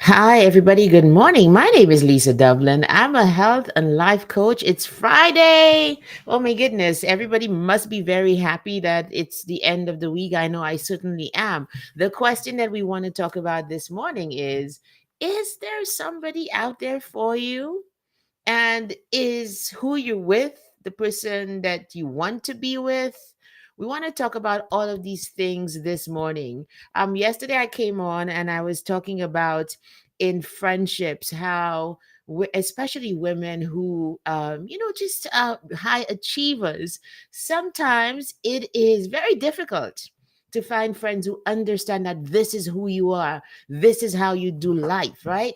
Hi, everybody. Good morning. My name is Lisa Dublin. I'm a health and life coach. It's Friday. Oh, my goodness. Everybody must be very happy that it's the end of the week. I know I certainly am. The question that we want to talk about this morning is there somebody out there for you? And is who you're with the person that you want to be with? We want to talk about all of these things this morning. Yesterday I came on and I was talking about in friendships how especially women who just high achievers, sometimes it is very difficult to find friends who understand that this is who you are, this is how you do life, right?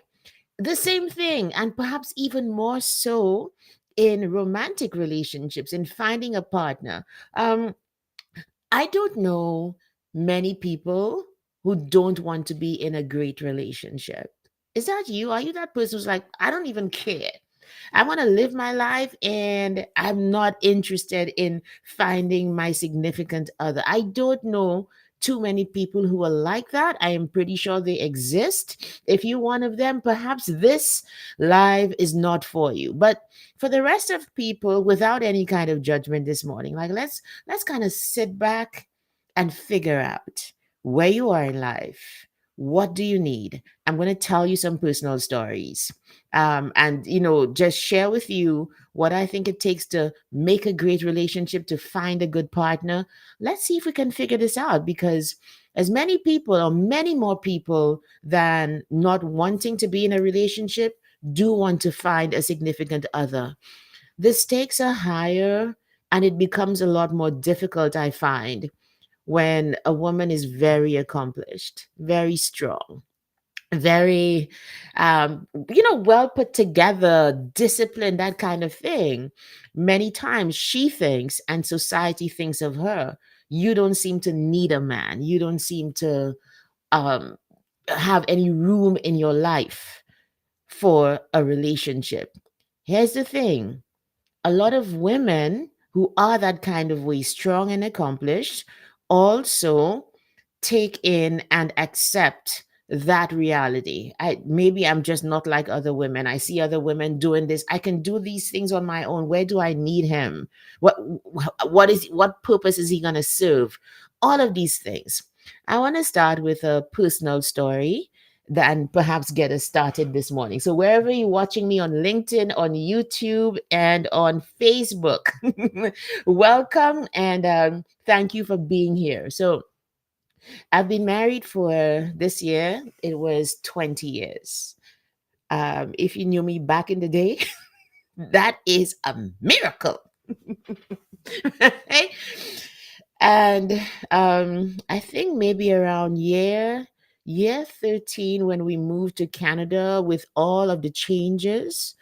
The same thing, and perhaps even more so in romantic relationships, in finding a partner. um I don't know many people who don't want to be in a great relationship. Is that you? Are you that person who's like, I don't even care, I want to live my life and I'm not interested in finding my significant other? I don't know too many people who are like that. I am pretty sure they exist. If you're one of them, perhaps this life is not for you. But for the rest of people, without any kind of judgment this morning, like let's kind of sit back and figure out where you are in life. What do you need? I'm going to tell you some personal stories, and just share with you what I think it takes to make a great relationship, to find a good partner. Let's see if we can figure this out, because as many people, or many more people than not wanting to be in a relationship, do want to find a significant other. The stakes are higher, and it becomes a lot more difficult, I find, when a woman is very accomplished, very strong, very well put together, disciplined, that kind of thing. Many times she thinks, and society thinks of her, you don't seem to need a man, you don't seem to um have any room in your life for a relationship. Here's the thing: a lot of women who are that kind of way, strong and accomplished, also take in and accept that reality. Maybe I'm just not like other women. I see other women doing this. I can do these things on my own. Where do I need him? What what purpose is he going to serve? All of these things. I want to start with a personal story and perhaps get us started this morning. So, wherever you're watching me, on LinkedIn, on YouTube, and on Facebook, welcome, and thank you for being here. So, I've been married for this year, it was 20 years. If you knew me back in the day, that is a miracle. Right? And I think maybe around year 13, when we moved to Canada with all of the changes,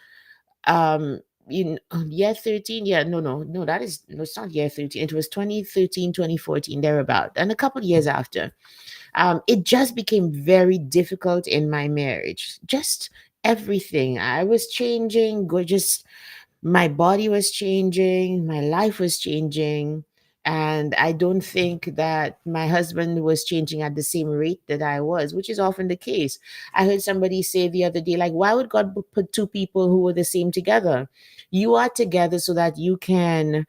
um in year 13, yeah, no, that is no, it's not year 13, it was 2013, 2014, thereabout, and a couple years after, it just became very difficult in my marriage. Just everything, I was changing, just my body was changing, my life was changing, and I don't think that my husband was changing at the same rate that I was, which is often the case. I heard somebody say the other day, like, why would God put two people who were the same together? You are together so that you can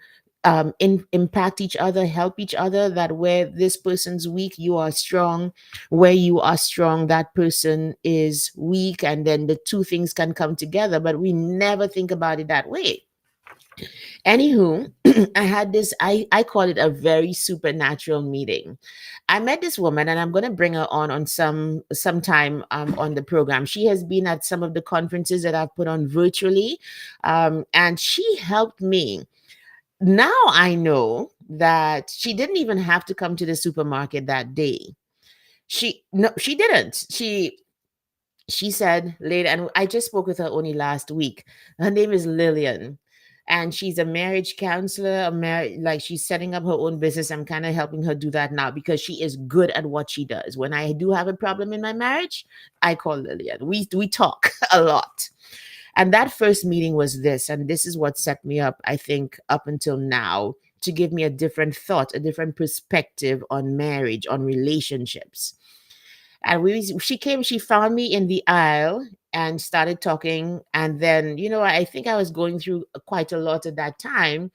impact each other, help each other, that where this person's weak, you are strong. Where you are strong, that person is weak, and then the two things can come together. But we never think about it that way. Anywho, I had this, I call it a very supernatural meeting. I met this woman, and I'm going to bring her on sometime on the program. She has been at some of the conferences that I've put on virtually, and she helped me. Now I know that she didn't even have to come to the supermarket that day. She didn't. She said later, and I just spoke with her only last week. Her name is Lillian, and she's a marriage counselor. Like, she's setting up her own business. I'm kind of helping her do that now because she is good at what she does. When I do have a problem in my marriage, I call Lillian. We talk a lot. And that first meeting was this, and this is what set me up, I think, up until now, to give me a different thought, a different perspective on marriage, on relationships. And she came, she found me in the aisle and started talking. And then, I think I was going through quite a lot at that time.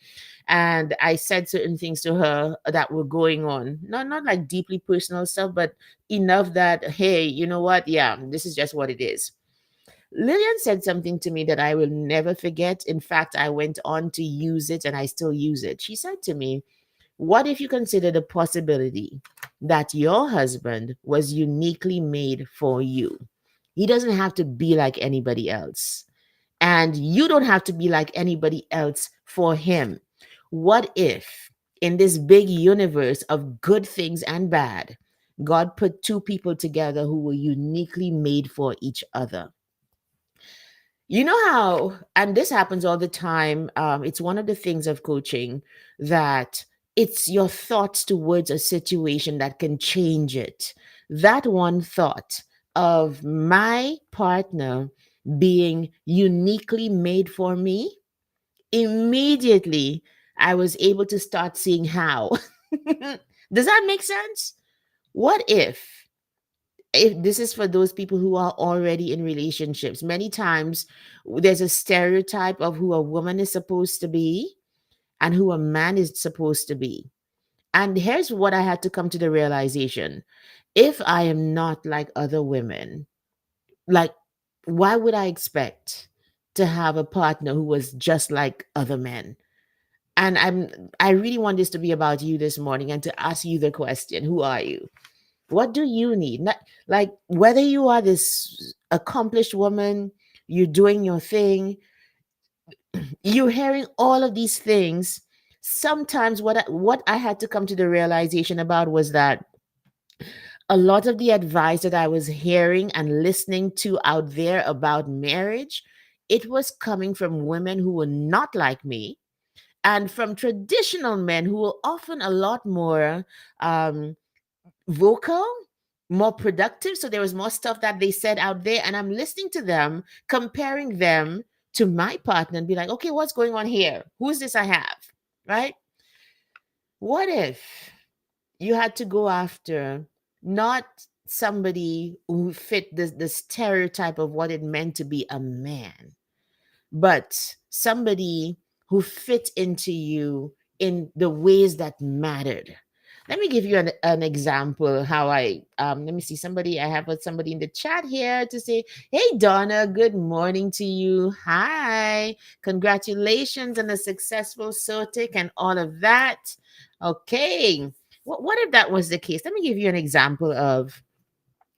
And I said certain things to her that were going on. Not like deeply personal stuff, but enough that, hey, you know what? Yeah, this is just what it is. Lillian said something to me that I will never forget. In fact, I went on to use it and I still use it. She said to me, what if you consider the possibility that your husband was uniquely made for you? He doesn't have to be like anybody else. And you don't have to be like anybody else for him. What if, in this big universe of good things and bad, God put two people together who were uniquely made for each other? You know how, and this happens all the time. It's one of the things of coaching that it's your thoughts towards a situation that can change it. That one thought of my partner being uniquely made for me, immediately I was able to start seeing how. Does that make sense? What if this is for those people who are already in relationships? Many times there's a stereotype of who a woman is supposed to be and who a man is supposed to be. And here's what I had to come to the realization: if I am not like other women, like, why would I expect to have a partner who was just like other men? And I really want this to be about you this morning and to ask you the question: who are you? What do you need? Not, like, whether you are this accomplished woman, you're doing your thing, you're hearing all of these things. Sometimes what I had to come to the realization about was that a lot of the advice that I was hearing and listening to out there about marriage, it was coming from women who were not like me, and from traditional men who were often a lot more um, vocal, more productive. So there was more stuff that they said out there, and I'm listening to them, comparing them to my partner, and be like, okay, what's going on here? Who's this I have? Right? What if you had to go after not somebody who fit the stereotype of what it meant to be a man, but somebody who fit into you in the ways that mattered? Let me give you an example how let me see, somebody, I have somebody in the chat here to say, hey Donna, good morning to you. Hi, congratulations on a successful Sotic and all of that. Okay, what if that was the case? Let me give you an example of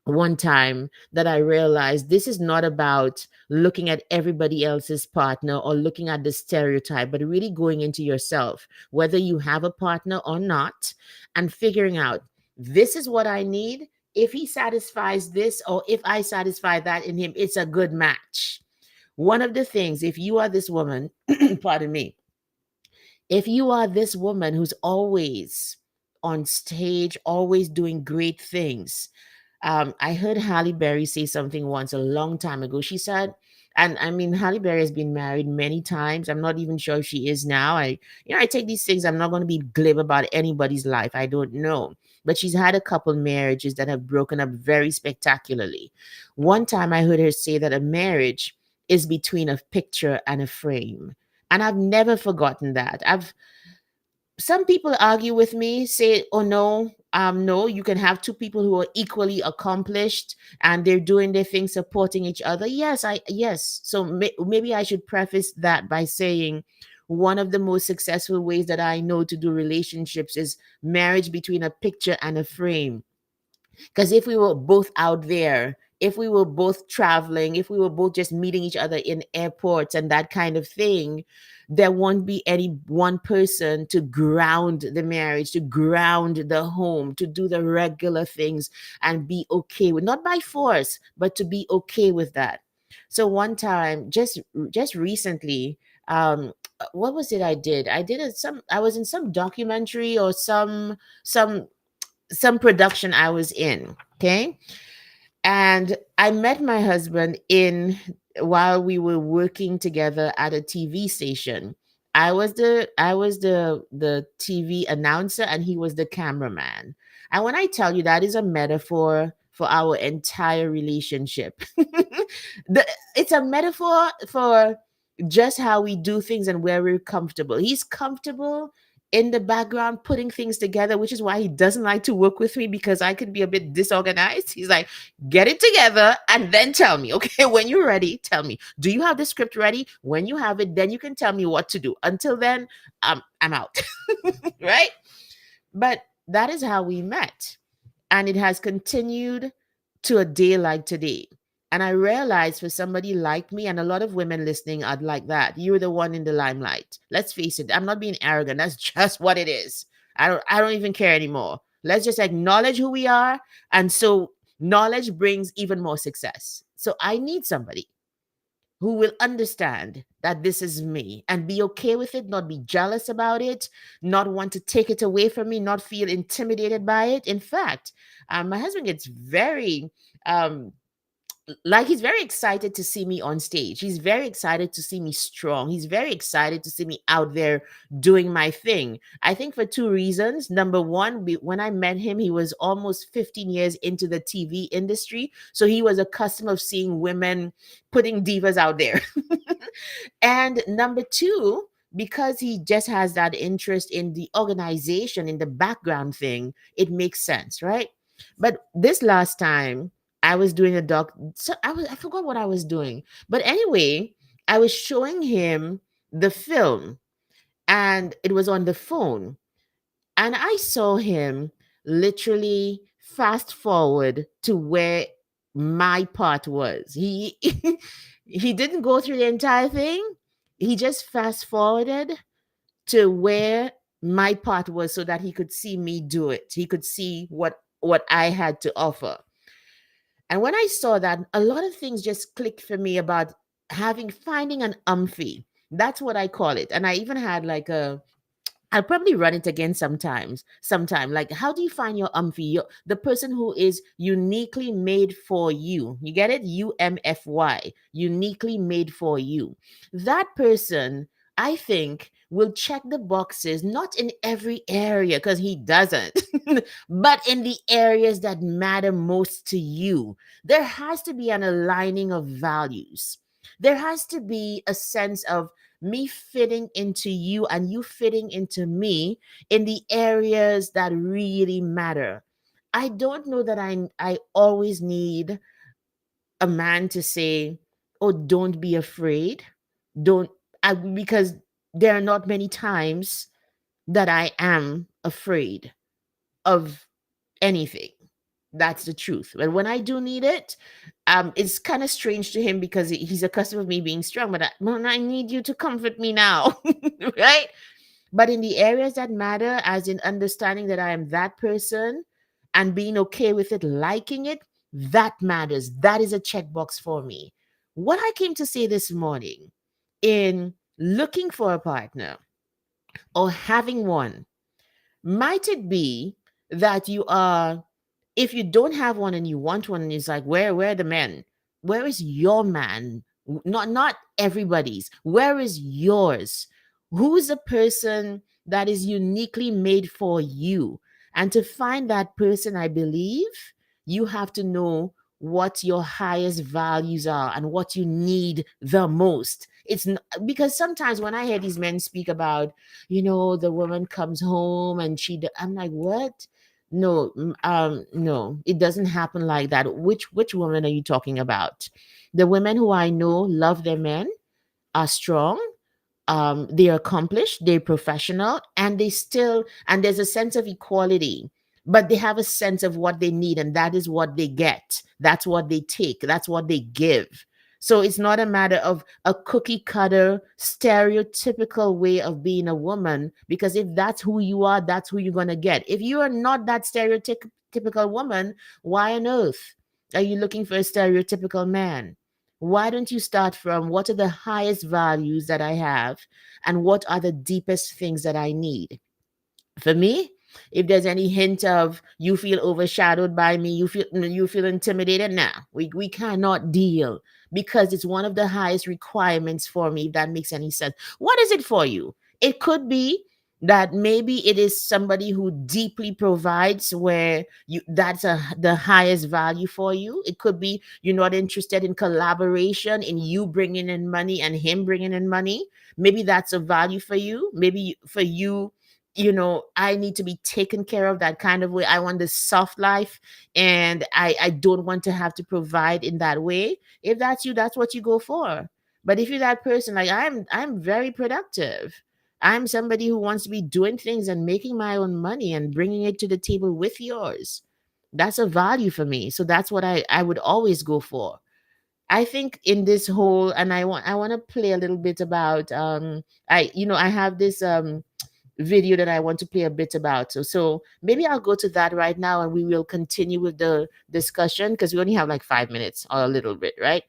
one time that I realized this is not about looking at everybody else's partner or looking at the stereotype, but really going into yourself, whether you have a partner or not, and figuring out, this is what I need. If he satisfies this, or if I satisfy that in him, it's a good match. One of the things, if you are this woman, pardon me, if you are this woman who's always on stage, always doing great things, I heard Halle Berry say something once a long time ago. She said, and I mean, Halle Berry has been married many times. I'm not even sure if she is now. I take these things. I'm not going to be glib about anybody's life. I don't know. But she's had a couple marriages that have broken up very spectacularly. One time I heard her say that a marriage is between a picture and a frame. And I've never forgotten that. Some people argue with me, say, oh no, no, you can have two people who are equally accomplished and they're doing their thing, supporting each other. Yes. So maybe I should preface that by saying one of the most successful ways that I know to do relationships is marriage between a picture and a frame. Because if we were both out there, if we were both traveling, if we were both just meeting each other in airports and that kind of thing, there won't be any one person to ground the marriage, to ground the home, to do the regular things and be okay with, not by force, but to be okay with that. So one time, just recently, what was it I did? I was in some documentary or some production I was in. Okay. And I met my husband in while we were working together at a TV station. I was the TV announcer and he was the cameraman. And when I tell you, that is a metaphor for our entire relationship. It's a metaphor for just how we do things and where we're comfortable. He's comfortable in the background putting things together, which is why he doesn't like to work with me, because I could be a bit disorganized. He's like, get it together and then tell me, okay, when you're ready, tell me. Do you have the script ready? When you have it, then you can tell me what to do. Until then, I'm out. Right? But that is how we met. And it has continued to a day like today. And I realized for somebody like me, and a lot of women listening are like that, you're the one in the limelight. Let's face it, I'm not being arrogant. That's just what it is. I don't even care anymore. Let's just acknowledge who we are. And so knowledge brings even more success. So I need somebody who will understand that this is me and be okay with it, not be jealous about it, not want to take it away from me, not feel intimidated by it. In fact, my husband gets very um, like he's very excited to see me on stage. He's very excited to see me strong. He's very excited to see me out there doing my thing. I think for two reasons. Number one, when I met him, he was almost 15 years into the TV industry. So he was accustomed of seeing women putting divas out there. And number two, because he just has that interest in the organization, in the background thing, it makes sense, right? But this last time, I was doing a doc. So I forgot what I was doing. But anyway, I was showing him the film and it was on the phone. And I saw him literally fast forward to where my part was. He he didn't go through the entire thing. He just fast forwarded to where my part was so that he could see me do it. He could see what I had to offer. And when I saw that, a lot of things just clicked for me about finding an umphy. That's what I call it. And I even had like I'll probably run it again sometime. Like, how do you find your umphy? The person who is uniquely made for you. You get it? UMFY, uniquely made for you. That person, I think, will check the boxes, not in every area, because he doesn't, but in the areas that matter most to you. There has to be an aligning of values. There has to be a sense of me fitting into you and you fitting into me in the areas that really matter. I don't know that I always need a man to say, "Oh, don't be afraid." Don't because there are not many times that I am afraid of anything. That's the truth. But when I do need it, it's kind of strange to him because he's accustomed of me being strong. But I need you to comfort me now, right? But in the areas that matter, as in understanding that I am that person and being okay with it, liking it, that matters. That is a checkbox for me. What I came to say this morning in looking for a partner or having one, might it be that you are, if you don't have one and you want one, and it's like, where are the men? Where is your man? Not everybody's. Where is yours? Who is the person that is uniquely made for you? And to find that person, I believe you have to know what your highest values are and what you need the most. Because sometimes when I hear these men speak about, the woman comes home and I'm like, what? No, no, it doesn't happen like that. Which woman are you talking about? The women who I know love their men, are strong, they're accomplished, they're professional, and there's a sense of equality, but they have a sense of what they need, and that is what they get. That's what they take, that's what they give. So it's not a matter of a cookie cutter stereotypical way of being a woman, because if that's who you are, that's who you're going to get. If you are not that stereotypical woman, why on earth are you looking for a stereotypical man? Why don't you start from what are the highest values that I have and what are the deepest things that I need? For me, if there's any hint of you feel overshadowed by me, you feel intimidated, nah, we cannot deal, because it's one of the highest requirements for me, if that makes any sense. What is it for you? It could be that maybe it is somebody who deeply provides, where you that's the highest value for you. It could be you're not interested in collaboration, in you bringing in money and him bringing in money. Maybe that's a value for you. Maybe for you, I need to be taken care of that kind of way. I want this soft life, and I don't want to have to provide in that way. If that's you, that's what you go for. But if you're that person, like I'm very productive. I'm somebody who wants to be doing things and making my own money and bringing it to the table with yours. That's a value for me. So that's what I would always go for. I think in this whole, and I want to play a little bit about I have this video that I want to play a bit about. So maybe I'll go to that right now, and we will continue with the discussion, because we only have like 5 minutes or a little bit, right?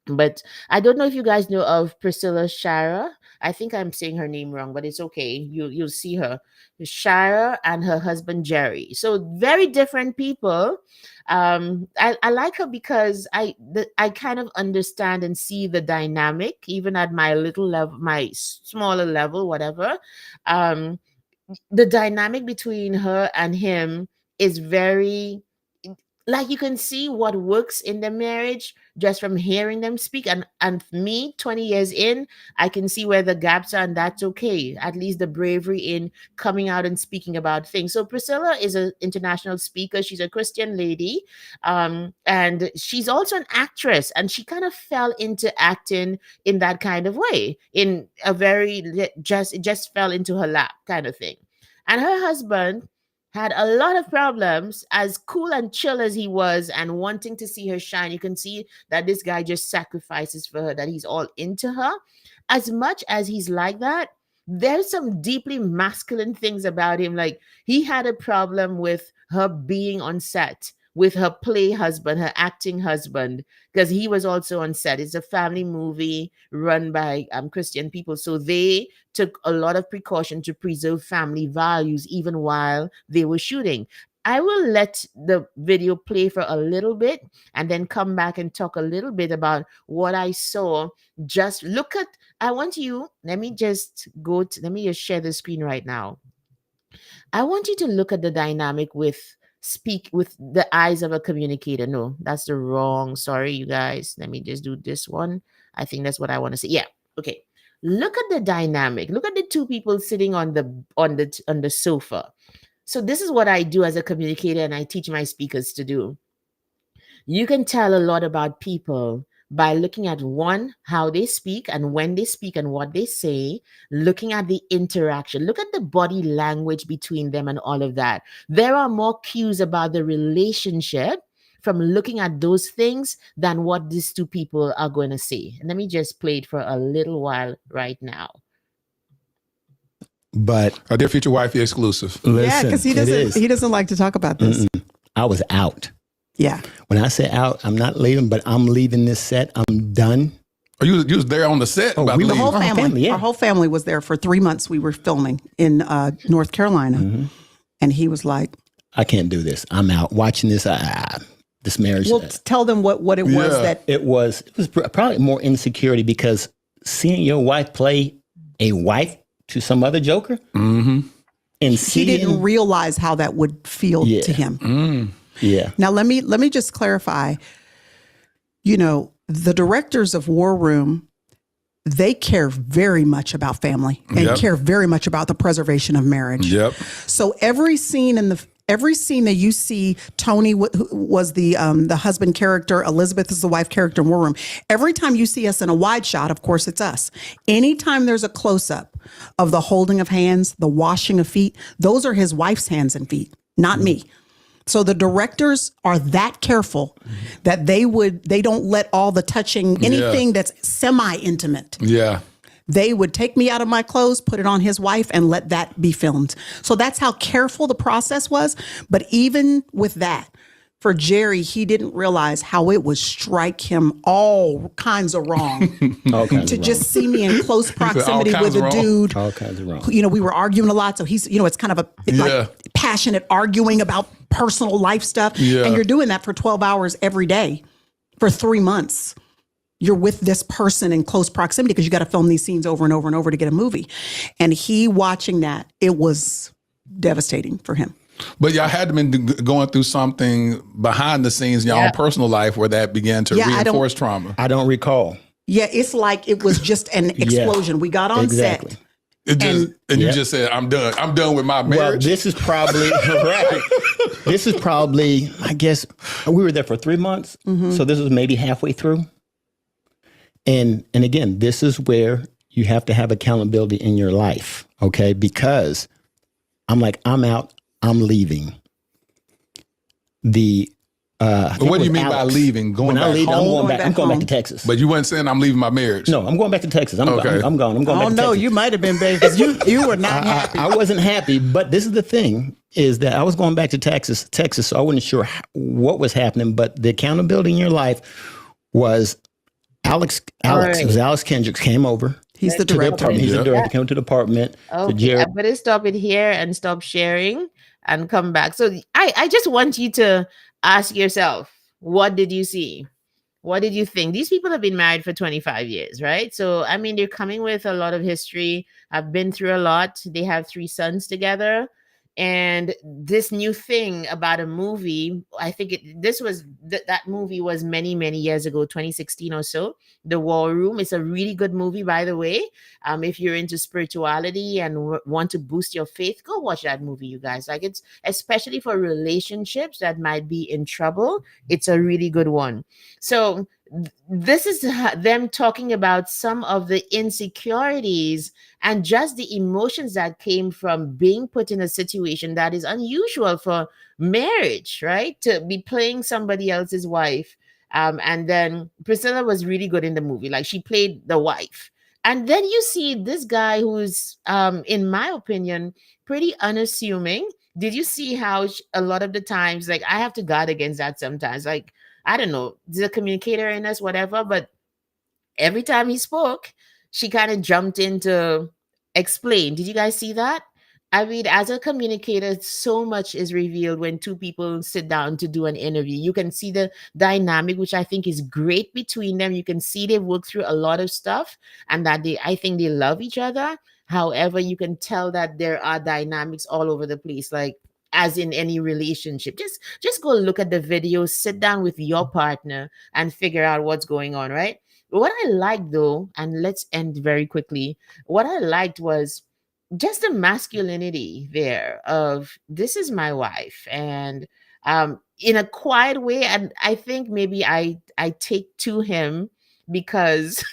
But I don't know if you guys know of Priscilla Shara. I think I'm saying her name wrong, but it's okay. You'll see her, Shara, and her husband Jerry. So very different people. I like her because I kind of understand and see the dynamic, even at my little level, my smaller level, whatever. Um, the dynamic between her and him is very, like, you can see what works in the marriage just from hearing them speak. And me, 20 years in, I can see where the gaps are, and that's okay. At least the bravery in coming out and speaking about things. So Priscilla is an international speaker. She's a Christian lady, and she's also an actress, and she kind of fell into acting in that kind of way, in a very it just fell into her lap kind of thing. And her husband had a lot of problems, as cool and chill as he was, and wanting to see her shine. You can see that this guy just sacrifices for her, that he's all into her. As much as he's like that, there's some deeply masculine things about him. Like, he had a problem with her being on set with her play husband, her acting husband, because he was also on set. It's a family movie run by Christian people. So they took a lot of precaution to preserve family values even while they were shooting. I will let the video play for a little bit and then come back and talk a little bit about what I saw. Just look at, I want you, let me just share the screen right now. I want you to look at the dynamic with speak with the eyes of a communicator. No, that's the wrong. Sorry, you guys. Let me just do this one. I think that's what I want to say. Yeah. Okay. Look at the dynamic. Look at the two people sitting on the sofa. So this is what I do as a communicator, and I teach my speakers to do. You can tell a lot about people by looking at, one, how they speak and when they speak and what they say, looking at the interaction, look at the body language between them and all of that. There are more cues about the relationship from looking at those things than what these two people are going to say. And let me just play it for a little while right now. But our dear future wifey exclusive. Listen, because he doesn't like to talk about this. I was out. Yeah. When I say out, I'm not leaving, but I'm leaving this set. I'm done. Oh, you was there on the set? Oh, The whole family. Our whole family was there for 3 months. We were filming in North Carolina. Mm-hmm. And he was like, I can't do this. I'm out. Watching this, this marriage. Well, tell them what it was that... It was probably more insecurity, because seeing your wife play a wife to some other joker. Mm-hmm. And he didn't realize how that would feel to him. Mm. Yeah. Now, let me just clarify. You know, the directors of War Room, they care very much about family and care very much about the preservation of marriage. Yep. So every scene that you see, Tony who was the husband character, Elizabeth is the wife character in War Room. Every time you see us in a wide shot, of course, it's us. Anytime there's a close up of the holding of hands, the washing of feet, those are his wife's hands and feet, not me. So the directors are that careful that they don't let all the touching, anything that's semi-intimate. Yeah. They would take me out of my clothes, put it on his wife, and let that be filmed. So that's how careful the process was. But even with that, for Jerry, he didn't realize how it would strike him all kinds of wrong to just see me in close proximity with a dude. All kinds of wrong. You know, we were arguing a lot. So he's, it's kind of like passionate arguing about personal life stuff. Yeah. And you're doing that for 12 hours every day for 3 months. you're with this person in close proximity because you got to film these scenes over and over and over to get a movie. And he watching that, it was devastating for him. But y'all had to been going through something behind the scenes in your own personal life where that began to reinforce trauma. I don't recall. Yeah, it's like it was just an explosion. We got on set. It just, and you just said, I'm done. I'm done with my marriage. Well, this is probably right. This is probably, I guess, we were there for 3 months. So this was maybe halfway through. And again, this is where you have to have accountability in your life, okay? Because I'm like, I'm out, I'm leaving. What do you mean by leaving? Going back home? I'm going back to Texas. But you weren't saying I'm leaving my marriage. No, I'm going back to Texas. I'm gone. I'm going back to Texas. Oh, no, you might have been, baby, because you were not happy. I wasn't happy, but this is the thing, is that I was going back to Texas, so I wasn't sure what was happening, but the accountability in your life was Alex Kendricks came over. He's the director. He's the director, came to the apartment. Okay, I'm going to stop it here and stop sharing and come back. So I just want you to ask yourself, what did you see? What did you think? These people have been married for 25 years, right? So, I mean, they're coming with a lot of history. I've been through a lot. They have 3 sons together. And this new thing about a movie, I think that movie was many, many years ago, 2016 or so. The War Room is a really good movie, by the way. If you're into spirituality and want to boost your faith, go watch that movie, you guys. Like, it's especially for relationships that might be in trouble. It's a really good one. So this is them talking about some of the insecurities and just the emotions that came from being put in a situation that is unusual for marriage, right? To be playing somebody else's wife. And then Priscilla was really good in the movie. Like, she played the wife. And then you see this guy who's, in my opinion, pretty unassuming. Did you see how a lot of the times, like, I have to guard against that sometimes. Like, I don't know, the communicator in us, whatever, but every time he spoke, she kind of jumped in to explain. Did you guys see that? I mean, as a communicator, so much is revealed when 2 people sit down to do an interview. You can see the dynamic, which I think is great between them. You can see they've worked through a lot of stuff and that I think they love each other. However, you can tell that there are dynamics all over the place. Like, as in any relationship, just go look at the video, sit down with your partner and figure out what's going on, right? What I liked, though, and let's end very quickly, what I liked was just the masculinity there of, this is my wife, and in a quiet way. And I think maybe I take to him because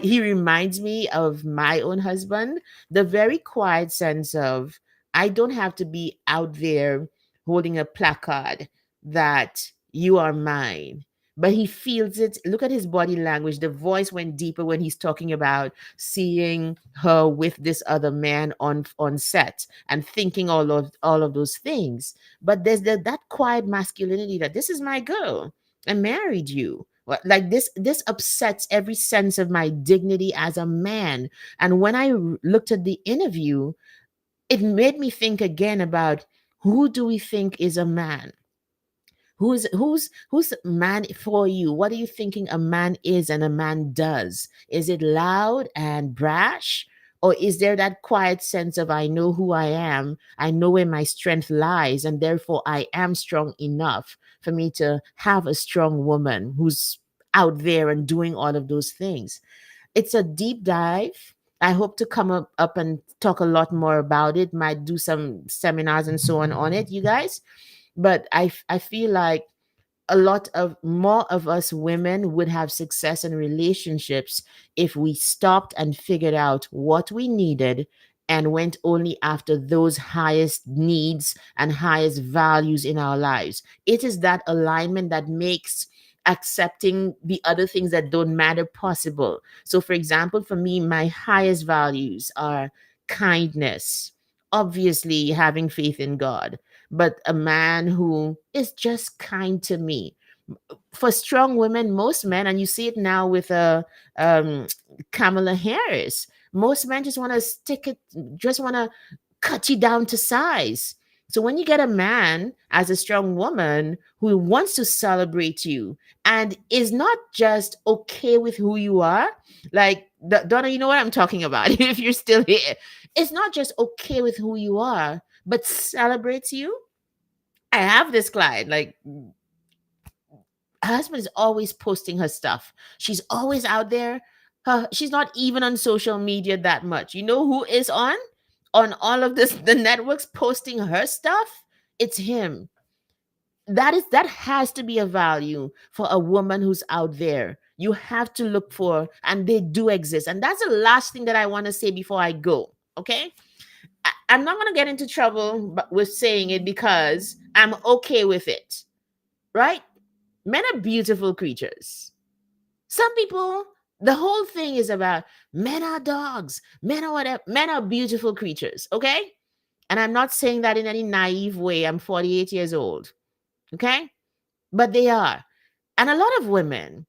he reminds me of my own husband, the very quiet sense of, I don't have to be out there holding a placard that you are mine. But he feels it. Look at his body language. The voice went deeper when he's talking about seeing her with this other man on set and thinking all of those things. But there's that quiet masculinity that, this is my girl. I married you. Like, this upsets every sense of my dignity as a man. And when I looked at the interview, it made me think again about, who do we think is a man? Who's man for you? What are you thinking a man is and a man does? Is it loud and brash? Or is there that quiet sense of, I know who I am, I know where my strength lies, and therefore I am strong enough for me to have a strong woman who's out there and doing all of those things? It's a deep dive. I hope to come up and talk a lot more about it, might do some seminars and so on it, you guys. But I feel like more of us women would have success in relationships if we stopped and figured out what we needed and went only after those highest needs and highest values in our lives. It is that alignment that makes accepting the other things that don't matter possible. So, for example, for me, my highest values are kindness, obviously having faith in God, but a man who is just kind to me. For strong women, most men, and you see it now with Kamala Harris, most men just want to cut you down to size. So when you get a man as a strong woman who wants to celebrate you and is not just okay with who you are, like Donna, you know what I'm talking about. If you're still here, it's not just okay with who you are, but celebrates you. I have this client, like her husband is always posting her stuff. She's always out there. She's not even on social media that much. You know who is on all of this the networks posting her stuff? It's him. That has to be a value for a woman who's out there. You have to look for, and they do exist. And that's the last thing that I want to say before I go. Okay, I'm not going to get into trouble with saying it because I'm okay with it, right? Men are beautiful creatures. Some people, the whole thing is about men are dogs, men are whatever, men are beautiful creatures, okay? And I'm not saying that in any naive way. I'm 48 years old, okay? But they are. And a lot of women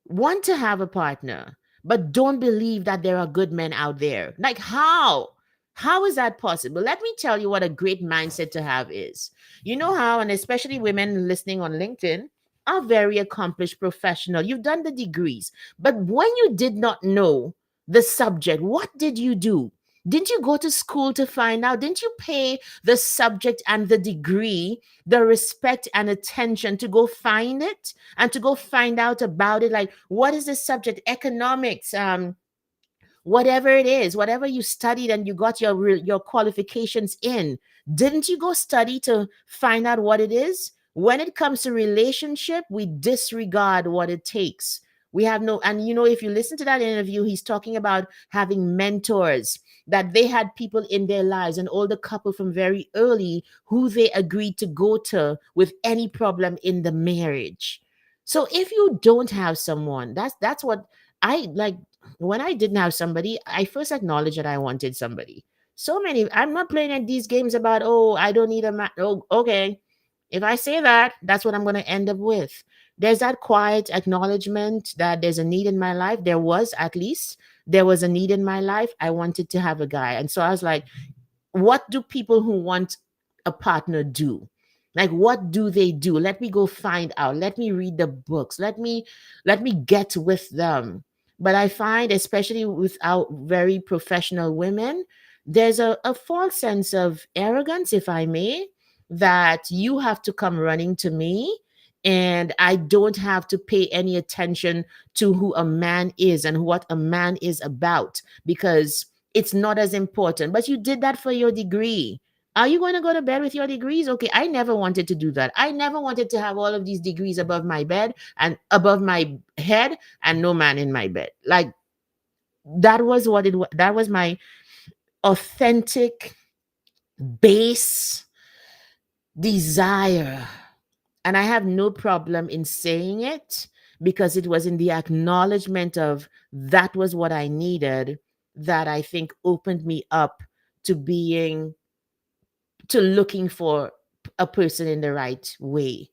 want to have a partner, but don't believe that there are good men out there. Like, how? How is that possible? Let me tell you what a great mindset to have is. You know how, and especially women listening on LinkedIn are very accomplished professional. You've done the degrees, but when you did not know the subject, what did you do? Didn't you go to school to find out? Didn't you pay the subject and the degree the respect and attention to go find it and to go find out about it? Like, what is the subject? Economics, whatever it is, whatever you studied and you got your qualifications in, didn't you go study to find out what it is? When it comes to relationship, we disregard what it takes. We have no, and you know, if you listen to that interview, he's talking about having mentors, that they had people in their lives, an older couple from very early, who they agreed to go to with any problem in the marriage. So if you don't have someone, that's what I like. When I didn't have somebody, I first acknowledged that I wanted somebody. So many, I'm not playing at these games about, oh, I don't need a man. Oh, okay. If I say that, that's what I'm going to end up with. There's that quiet acknowledgement that there's a need in my life. There was, at least, there was a need in my life. I wanted to have a guy. And so I was like, what do people who want a partner do? Like, what do they do? Let me go find out. Let me read the books. Let me get with them. But I find, especially with our very professional women, there's a false sense of arrogance, if I may, that you have to come running to me and I don't have to pay any attention to who a man is and what a man is about because it's not as important. But you did that for your degree. Are you going to go to bed with your degrees? Okay, I never wanted to do that. I never wanted to have all of these degrees above my bed and above my head and no man in my bed. Like, that was what it was. That was my authentic base desire. And I have no problem in saying it because it was in the acknowledgement of that was what I needed that I think opened me up to being, to looking for a person in the right way.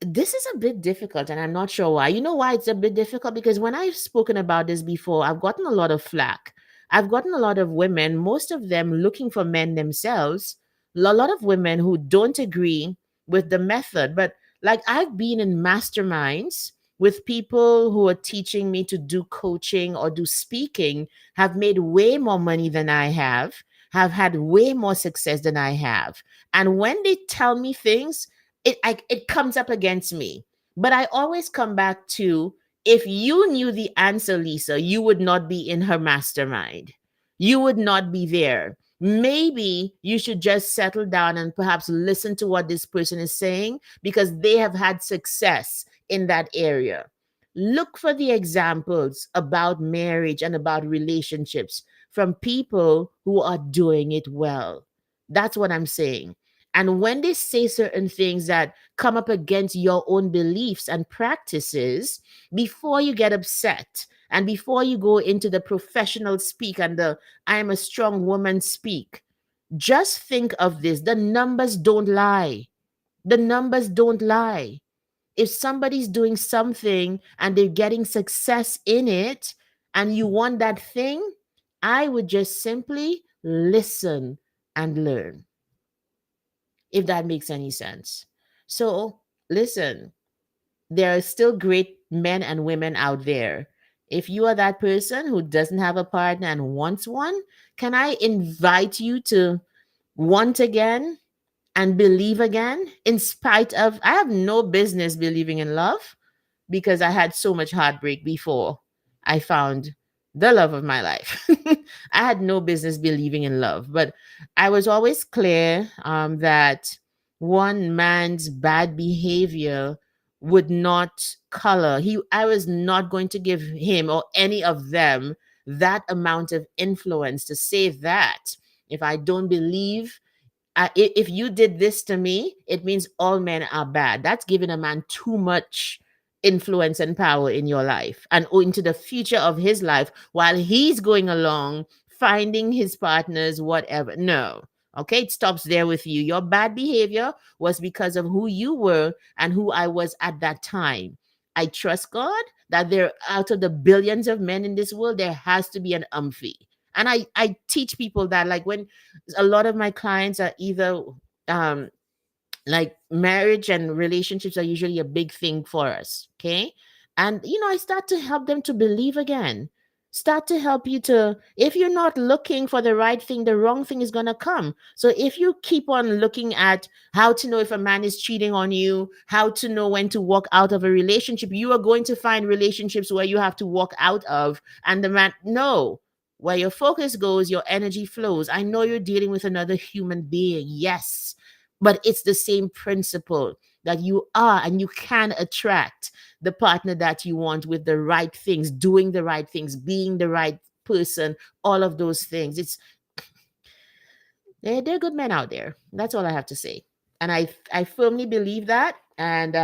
This is a bit difficult and I'm not sure why. You know why it's a bit difficult? Because when I've spoken about this before, I've gotten a lot of flack. I've gotten a lot of women, most of them looking for men themselves, a lot of women who don't agree with the method. But like, I've been in masterminds with people who are teaching me to do coaching or do speaking, have made way more money than I have had way more success than I have. And when they tell me things, it comes up against me. But I always come back to, if you knew the answer, Lisa, you would not be in her mastermind. You would not be there. Maybe you should just settle down and perhaps listen to what this person is saying because they have had success in that area. Look for the examples about marriage and about relationships from people who are doing it well. That's what I'm saying. And when they say certain things that come up against your own beliefs and practices, before you get upset and before you go into the professional speak and the I am a strong woman speak, just think of this. The numbers don't lie. The numbers don't lie. If somebody's doing something and they're getting success in it and you want that thing, I would just simply listen and learn. if that makes any sense. So, listen, there are still great men and women out there. If you are that person who doesn't have a partner and wants one, can I invite you to want again and believe again? In spite of, I have no business believing in love because I had so much heartbreak before I found the love of my life. I had no business believing in love, but I was always clear that one man's bad behavior would not color. I was not going to give him or any of them that amount of influence to say that if I don't believe, if you did this to me, it means all men are bad. That's giving a man too much influence and power in your life and into the future of his life while he's going along finding his partners, whatever. No. Okay, it stops there with you. Your bad behavior was because of who you were and who I was at that time. I trust God that there, out of the billions of men in this world, there has to be an umphy. And I teach people that, like, when a lot of my clients are either um like, marriage and relationships are usually a big thing for us, okay? And I start to help them to believe again. Start to help you to, if you're not looking for the right thing, the wrong thing is going to come. So if you keep on looking at how to know if a man is cheating on you, how to know when to walk out of a relationship, you are going to find relationships where you have to walk out of, and the man, no, where your focus goes, your energy flows. I know you're dealing with another human being, yes, but it's the same principle that you are and you can attract the partner that you want with the right things, doing the right things, being the right person, all of those things. There are good men out there. That's all I have to say. And I firmly believe that, and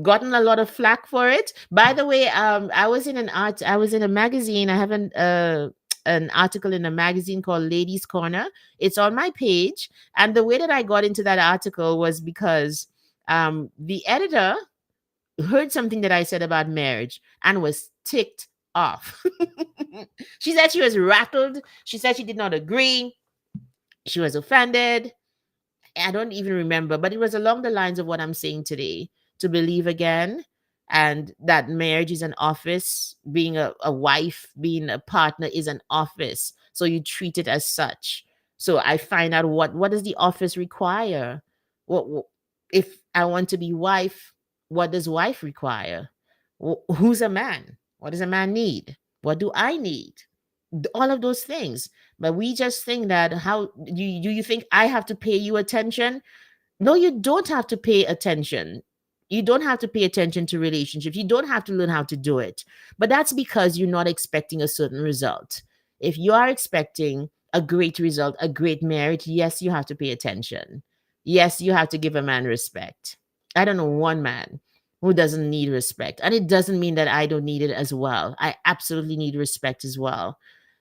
gotten a lot of flack for it. By the way, I was in a magazine. I have an article in a magazine called Ladies Corner. It's on my page. And the way that I got into that article was because the editor heard something that I said about marriage and was ticked off. She said she was rattled. She said she did not agree. She was offended. I don't even remember, but it was along the lines of what I'm saying today, to believe again, and that marriage is an office, being a wife, being a partner is an office. So you treat it as such. So I find out what does the office require? What if I want to be wife, what does wife require? Who's a man? What does a man need? What do I need? All of those things. But we just think that, how do you think I have to pay you attention? No, you don't have to pay attention. You don't have to pay attention to relationships. You don't have to learn how to do it. But that's because you're not expecting a certain result. If you are expecting a great result, a great marriage, yes, you have to pay attention. Yes, you have to give a man respect. I don't know one man who doesn't need respect. And it doesn't mean that I don't need it as well. I absolutely need respect as well.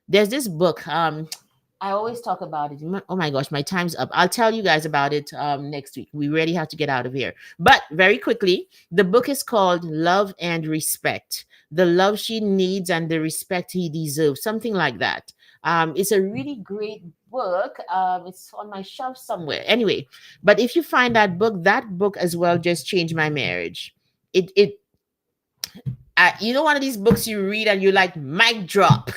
There's this book. I always talk about it. Oh my gosh, my time's up. I'll tell you guys about it next week. We really have to get out of here. But very quickly, the book is called Love and Respect. The love she needs and the respect he deserves. Something like that. It's a really great book. It's on my shelf somewhere. Anyway, but if you find that book as well just changed my marriage. It one of these books you read and you're like, mic drop.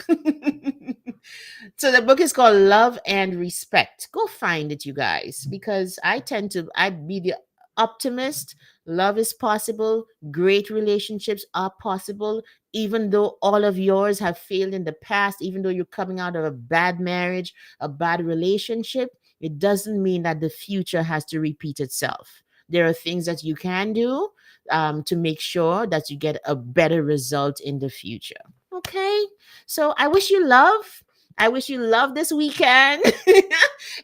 So the book is called Love and Respect. Go find it, you guys, because I be the optimist. Love is possible. Great relationships are possible. Even though all of yours have failed in the past, even though you're coming out of a bad marriage, a bad relationship, it doesn't mean that the future has to repeat itself. There are things that you can do to make sure that you get a better result in the future. Okay. So I wish you love. I wish you love this weekend.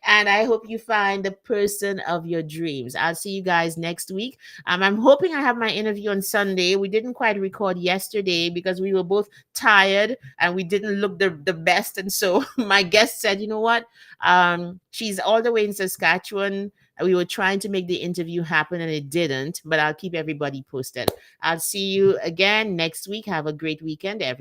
And I hope you find the person of your dreams. I'll see you guys next week. I'm hoping I have my interview on Sunday. We didn't quite record yesterday because we were both tired and we didn't look the best. And so my guest said, you know what? She's all the way in Saskatchewan. We were trying to make the interview happen and it didn't, but I'll keep everybody posted. I'll see you again next week. Have a great weekend, everyone.